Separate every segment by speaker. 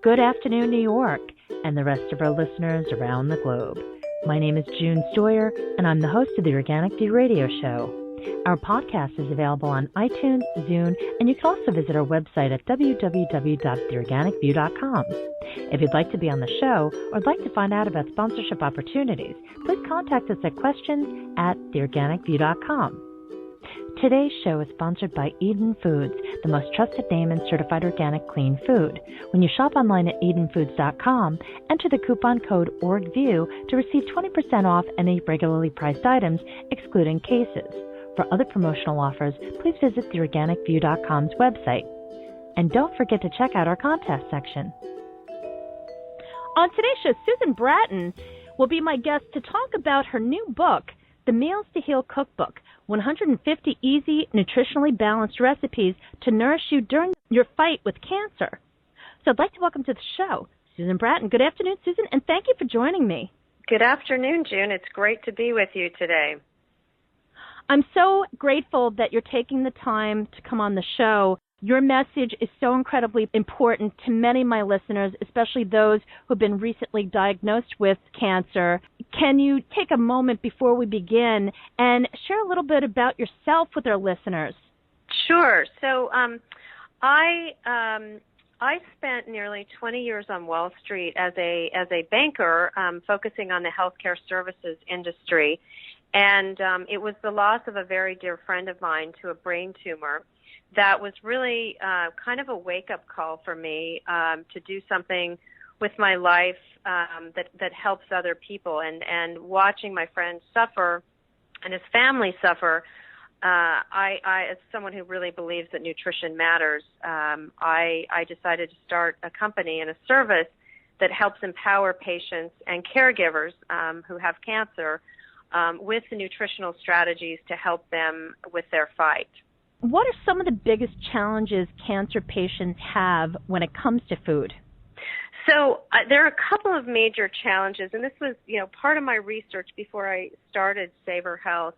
Speaker 1: Good afternoon, New York, and the rest of our listeners around the globe. My name is June Stoyer, and I'm the host of the Organic View Radio Show. Our podcast is available on iTunes, Zune, and you can also visit our website at www.theorganicview.com. If you'd like to be on the show or would like to find out about sponsorship opportunities, please contact us at questions@theorganicview.com. Today's show is sponsored by Eden Foods, the most trusted name in certified organic clean food. When you shop online at EdenFoods.com, enter the coupon code ORGVIEW to receive 20% off any regularly priced items, excluding cases. For other promotional offers, please visit theorganicview.com's website. And don't forget to check out our contest section. On today's show, Susan Bratton will be my guest to talk about her new book, The Meals to Heal Cookbook, 150 easy, nutritionally balanced recipes to nourish you during your fight with cancer. So I'd like to welcome to the show Susan Bratton. Good afternoon, Susan, and thank you for joining me.
Speaker 2: Good afternoon, June. It's great to be with you today.
Speaker 1: I'm so grateful that you're taking the time to come on the show. Your message is so incredibly important to many of my listeners, especially those who have been recently diagnosed with cancer. Can you take a moment before we begin and share a little bit about yourself with our listeners?
Speaker 2: Sure. So I spent nearly 20 years on Wall Street as a banker, focusing on the healthcare services industry. And it was the loss of a very dear friend of mine to a brain tumor that was really kind of a wake-up call for me to do something with my life that helps other people. And watching my friend suffer and his family suffer, I as someone who really believes that nutrition matters, I decided to start a company and a service that helps empower patients and caregivers who have cancer with the nutritional strategies to help them with their fight.
Speaker 1: What are some of the biggest challenges cancer patients have when it comes to food?
Speaker 2: So there are a couple of major challenges, and this was, part of my research before I started Savor Health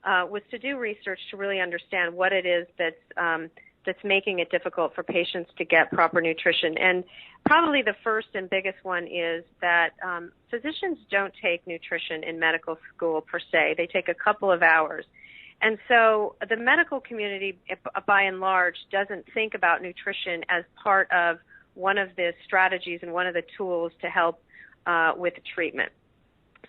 Speaker 2: was to do research to really understand what it is that's making it difficult for patients to get proper nutrition. And probably the first and biggest one is that physicians don't take nutrition in medical school per se. They take a couple of hours. And so the medical community, by and large, doesn't think about nutrition as part of one of the strategies and one of the tools to help with treatment.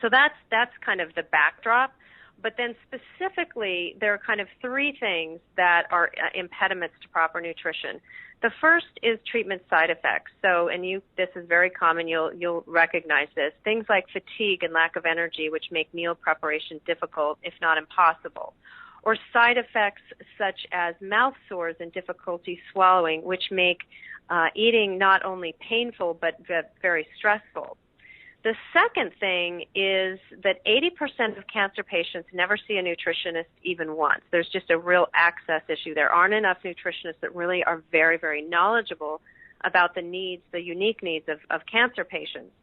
Speaker 2: So that's kind of the backdrop. But then specifically, there are kind of three things that are impediments to proper nutrition. The first is treatment side effects. So, this is very common. You'll recognize this. Things like fatigue and lack of energy, which make meal preparation difficult, if not impossible. Or side effects such as mouth sores and difficulty swallowing, which make eating not only painful but very stressful. The second thing is that 80% of cancer patients never see a nutritionist even once. There's just a real access issue. There aren't enough nutritionists that really are very, very knowledgeable about the unique needs of cancer patients.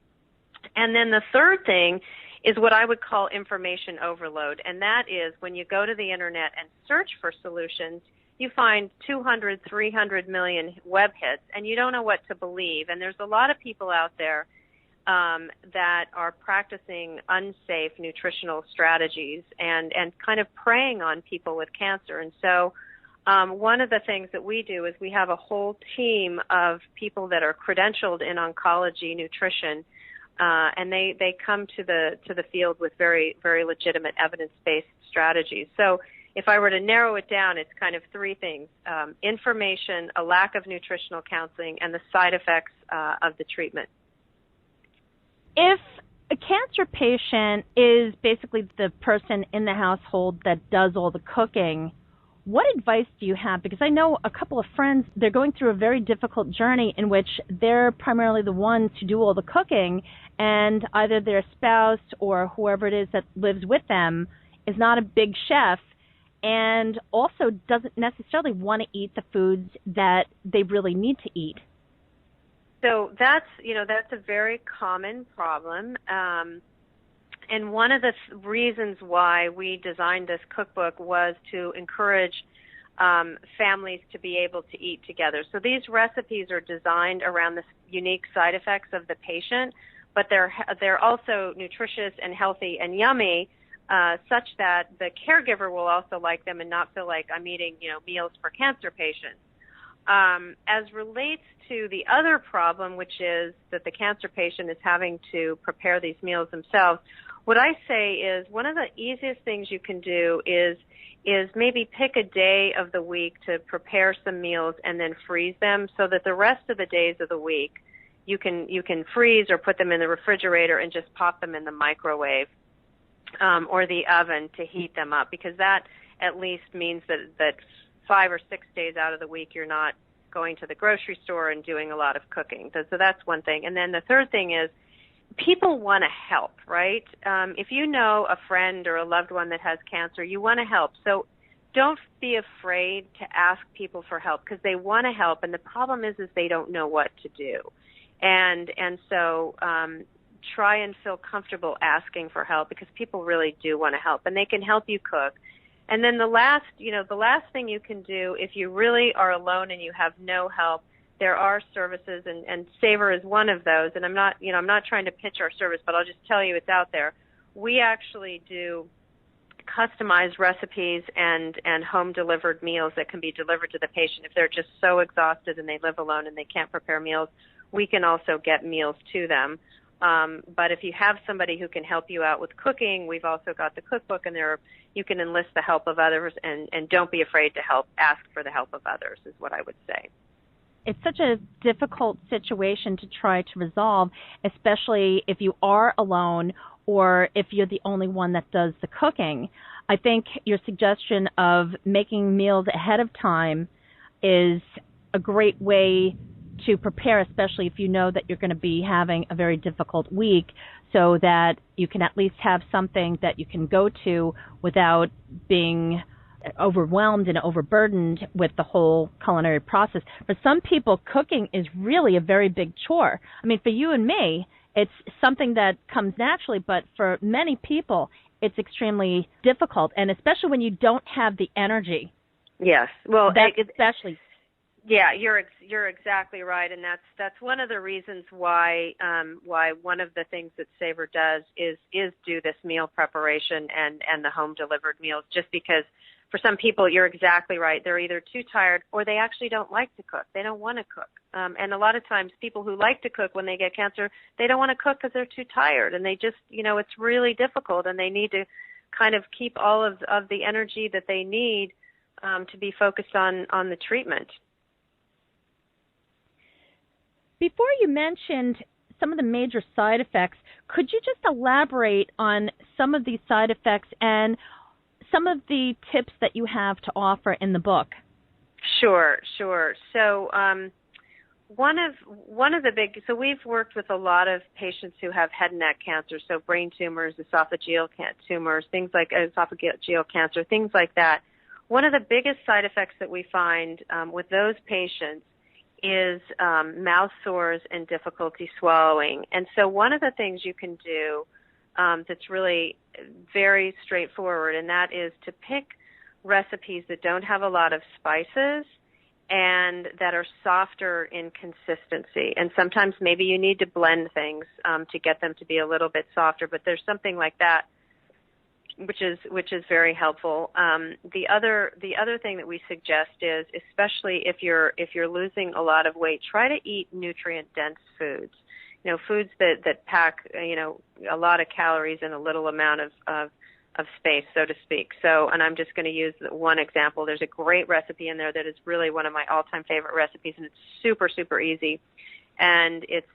Speaker 2: And then the third thing is what I would call information overload, and that is when you go to the Internet and search for solutions, you find 200, 300 million web hits, and you don't know what to believe. And there's a lot of people out there that are practicing unsafe nutritional strategies and kind of preying on people with cancer. And so one of the things that we do is we have a whole team of people that are credentialed in oncology nutrition, and they come to the field with very, very legitimate evidence-based strategies. So if I were to narrow it down, it's kind of three things: information, a lack of nutritional counseling, and the side effects of the treatment.
Speaker 1: If a cancer patient is basically the person in the household that does all the cooking, what advice do you have? Because I know a couple of friends, they're going through a very difficult journey in which they're primarily the ones who do all the cooking, and either their spouse or whoever it is that lives with them is not a big chef and also doesn't necessarily want to eat the foods that they really need to eat.
Speaker 2: So that's a very common problem. And one of the reasons why we designed this cookbook was to encourage families to be able to eat together. So these recipes are designed around the unique side effects of the patient, but they're also nutritious and healthy and yummy, such that the caregiver will also like them and not feel like I'm eating, meals for cancer patients. As relates to the other problem, which is that the cancer patient is having to prepare these meals themselves, what I say is one of the easiest things you can do is maybe pick a day of the week to prepare some meals and then freeze them, so that the rest of the days of the week you can freeze or put them in the refrigerator and just pop them in the microwave or the oven to heat them up, because that at least means that 5 or 6 days out of the week you're not going to the grocery store and doing a lot of cooking. So that's one thing. And then the third thing is people want to help, right? If you know a friend or a loved one that has cancer, you want to help. So don't be afraid to ask people for help, because they want to help. And the problem is they don't know what to do. And so try and feel comfortable asking for help, because people really do want to help, and they can help you cook. And then the last thing you can do, if you really are alone and you have no help, there are services, and Savor is one of those. And I'm not trying to pitch our service, but I'll just tell you it's out there. We actually do customized recipes and home delivered meals that can be delivered to the patient. If they're just so exhausted and they live alone and they can't prepare meals, we can also get meals to them. But if you have somebody who can help you out with cooking, we've also got the cookbook, and you can enlist the help of others, and don't be afraid to ask for the help of others is what I would say.
Speaker 1: It's such a difficult situation to try to resolve, especially if you are alone or if you're the only one that does the cooking. I think your suggestion of making meals ahead of time is a great way to prepare, especially if you know that you're going to be having a very difficult week, so that you can at least have something that you can go to without being overwhelmed and overburdened with the whole culinary process. For some people, cooking is really a very big chore. I mean, for you and me, it's something that comes naturally, but for many people, it's extremely difficult, and especially when you don't have the energy.
Speaker 2: Yes, well,
Speaker 1: especially.
Speaker 2: Yeah, you're exactly right, and that's one of the reasons why one of the things that Savor does is do this meal preparation and the home delivered meals, just because for some people, you're exactly right. They're either too tired or they actually don't like to cook. They don't want to cook. And a lot of times people who like to cook when they get cancer, they don't want to cook because they're too tired. And they just, it's really difficult, and they need to kind of keep all of the energy that they need to be focused on the treatment.
Speaker 1: Before you mentioned some of the major side effects, could you just elaborate on some of these side effects and some of the tips that you have to offer in the book?
Speaker 2: Sure. So one of the big, so we've worked with a lot of patients who have head and neck cancer, so brain tumors, esophageal tumors, things like esophageal cancer, things like that. One of the biggest side effects that we find with those patients is mouth sores and difficulty swallowing. And so one of the things you can do that's really very straightforward, and that is to pick recipes that don't have a lot of spices and that are softer in consistency. And sometimes maybe you need to blend things to get them to be a little bit softer, but there's something like that which is very helpful. The other thing that we suggest is, especially if you're losing a lot of weight, try to eat nutrient dense foods. Foods that pack a lot of calories in a little amount of space, so to speak. So, and I'm just going to use one example. There's a great recipe in there that is really one of my all-time favorite recipes, and it's super, super easy. And it's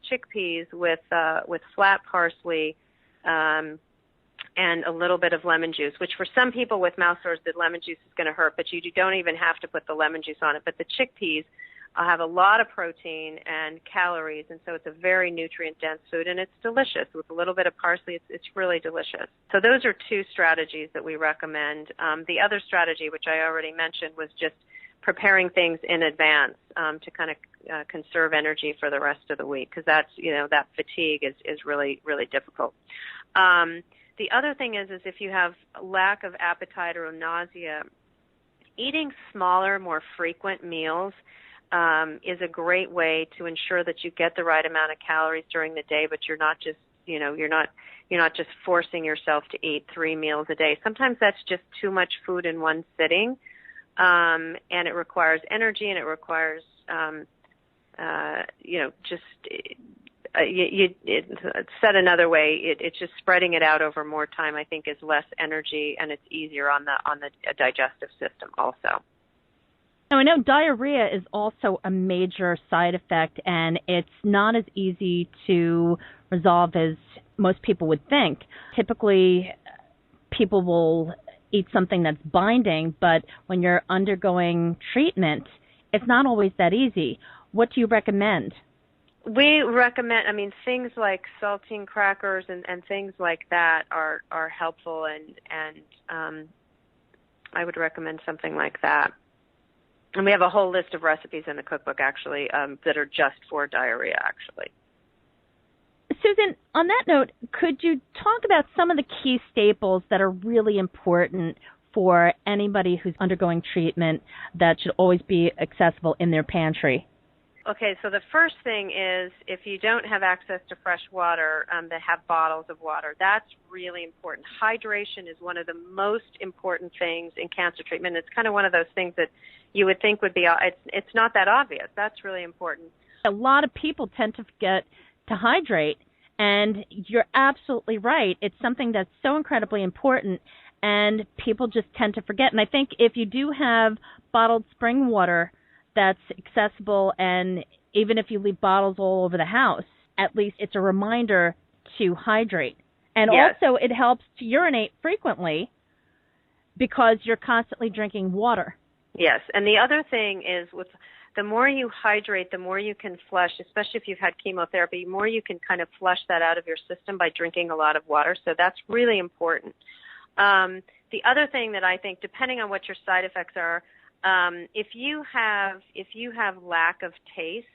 Speaker 2: chickpeas with flat parsley, and a little bit of lemon juice, which for some people with mouth sores, the lemon juice is going to hurt, but you don't even have to put the lemon juice on it. But the chickpeas have a lot of protein and calories, and so it's a very nutrient-dense food, and it's delicious. With a little bit of parsley, it's really delicious. So those are two strategies that we recommend. The other strategy, which I already mentioned, was just preparing things in advance to kind of conserve energy for the rest of the week, because that's, that fatigue is really, really difficult. The other thing is if you have lack of appetite or nausea, eating smaller, more frequent meals is a great way to ensure that you get the right amount of calories during the day, but you're not just, you're not just forcing yourself to eat 3 meals a day. Sometimes that's just too much food in one sitting, and it requires energy, and it requires, said another way, it's just spreading it out over more time, I think, is less energy, and it's easier on the digestive system also.
Speaker 1: Now, I know diarrhea is also a major side effect, and it's not as easy to resolve as most people would think. Typically, people will eat something that's binding, but when you're undergoing treatment, it's not always that easy. What do you recommend?
Speaker 2: We recommend, things like saltine crackers and things like that are helpful, and I would recommend something like that. And we have a whole list of recipes in the cookbook, actually, that are just for diarrhea, actually.
Speaker 1: Susan, on that note, could you talk about some of the key staples that are really important for anybody who's undergoing treatment that should always be accessible in their pantry?
Speaker 2: Okay, so the first thing is if you don't have access to fresh water, they have bottles of water. That's really important. Hydration is one of the most important things in cancer treatment. It's kind of one of those things that you would think would be, it's not that obvious. That's really important.
Speaker 1: A lot of people tend to forget to hydrate, and you're absolutely right. It's something that's so incredibly important, and people just tend to forget. And I think if you do have bottled spring water that's accessible, and even if you leave bottles all over the house, at least it's a reminder to hydrate. And
Speaker 2: yes.
Speaker 1: Also it helps to urinate frequently because you're constantly drinking water.
Speaker 2: Yes, and the other thing is the more you hydrate, the more you can flush, especially if you've had chemotherapy, the more you can kind of flush that out of your system by drinking a lot of water. So that's really important. The other thing that I think, depending on what your side effects are, if you have lack of taste,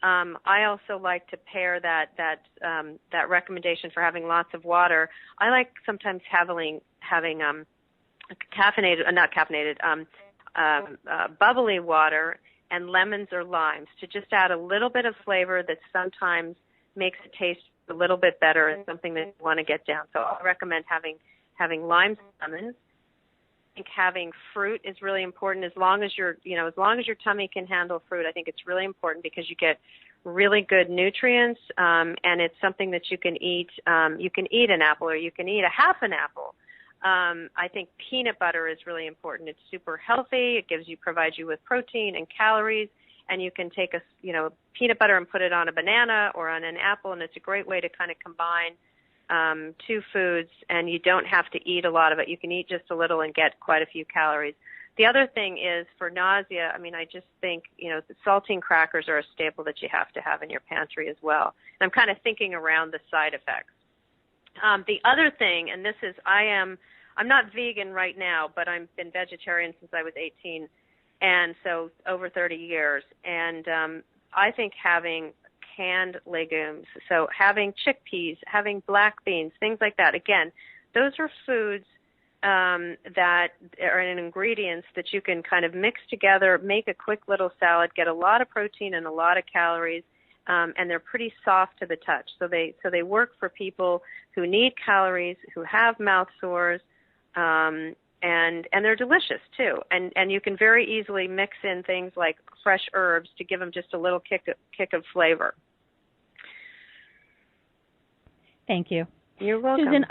Speaker 2: I also like to pair that recommendation for having lots of water. I like sometimes having bubbly water and lemons or limes to just add a little bit of flavor that sometimes makes it taste a little bit better and something that you want to get down. So I recommend having limes and lemons. I think having fruit is really important as long as your tummy can handle fruit. I think it's really important because you get really good nutrients, and it's something that you can eat. You can eat an apple, or you can eat a half an apple. I think peanut butter is really important. It's super healthy. It provides you with protein and calories, and you can take peanut butter and put it on a banana or on an apple, and it's a great way to kind of combine two foods, and you don't have to eat a lot of it. You can eat just a little and get quite a few calories. The other thing is for nausea, I just think, the saltine crackers are a staple that you have to have in your pantry as well. And I'm kind of thinking around the side effects. The other thing, and this is, I'm not vegan right now, but I've been vegetarian since I was 18, and so over 30 years. And I think having canned legumes, so having chickpeas, having black beans, things like that. Again, those are foods that are ingredients that you can kind of mix together, make a quick little salad, get a lot of protein and a lot of calories, and they're pretty soft to the touch. So they work for people who need calories, who have mouth sores, and they're delicious too. And you can very easily mix in things like fresh herbs to give them just a little kick of flavor.
Speaker 1: Thank you.
Speaker 2: You're welcome.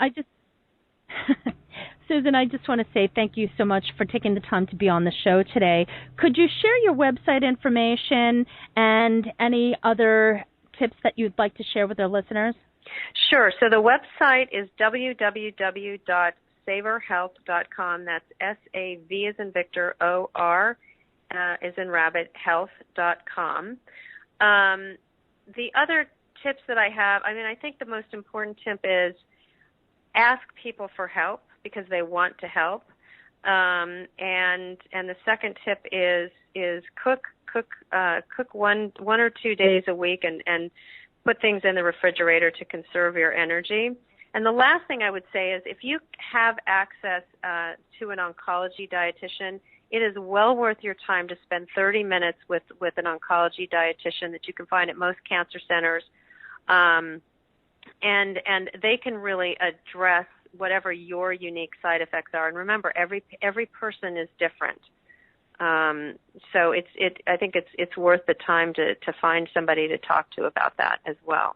Speaker 1: Susan, I just want to say thank you so much for taking the time to be on the show today. Could you share your website information and any other tips that you'd like to share with our listeners?
Speaker 2: Sure. So the website is www.savorhealth.com. That's S-A-V as in Victor, O-R as in rabbit, health.com. The other tips that I have, I think the most important tip is ask people for help because they want to help. And the second tip is cook one or 2 days a week and put things in the refrigerator to conserve your energy. And the last thing I would say is if you have access to an oncology dietitian, it is well worth your time to spend 30 minutes with an oncology dietitian that you can find at most cancer centers. And they can really address whatever your unique side effects are. And remember, every person is different. So I think it's worth the time to find somebody to talk to about that as well.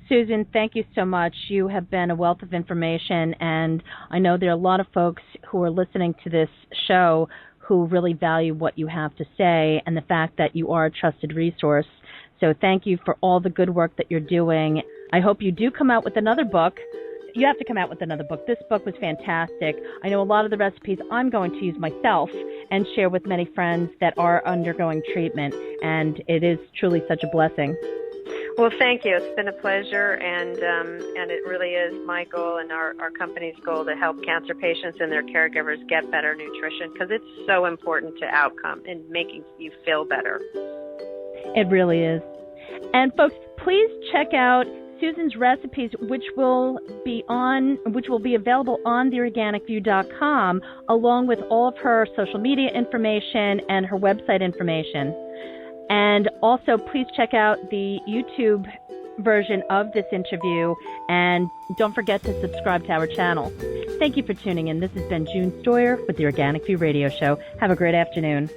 Speaker 1: Susan, thank you so much. You have been a wealth of information, and I know there are a lot of folks who are listening to this show who really value what you have to say and the fact that you are a trusted resource. So thank you for all the good work that you're doing. I hope you do come out with another book. You have to come out with another book. This book was fantastic. I know a lot of the recipes I'm going to use myself and share with many friends that are undergoing treatment, and it is truly such a blessing.
Speaker 2: Well, thank you. It's been a pleasure, and it really is my goal and our company's goal to help cancer patients and their caregivers get better nutrition, because it's so important to outcome and making you feel better.
Speaker 1: It really is. And folks, please check out Susan's recipes, which will be available on theorganicview.com, along with all of her social media information and her website information. And also, please check out the YouTube version of this interview, and don't forget to subscribe to our channel. Thank you for tuning in. This has been June Stoyer with the Organic View Radio Show. Have a great afternoon.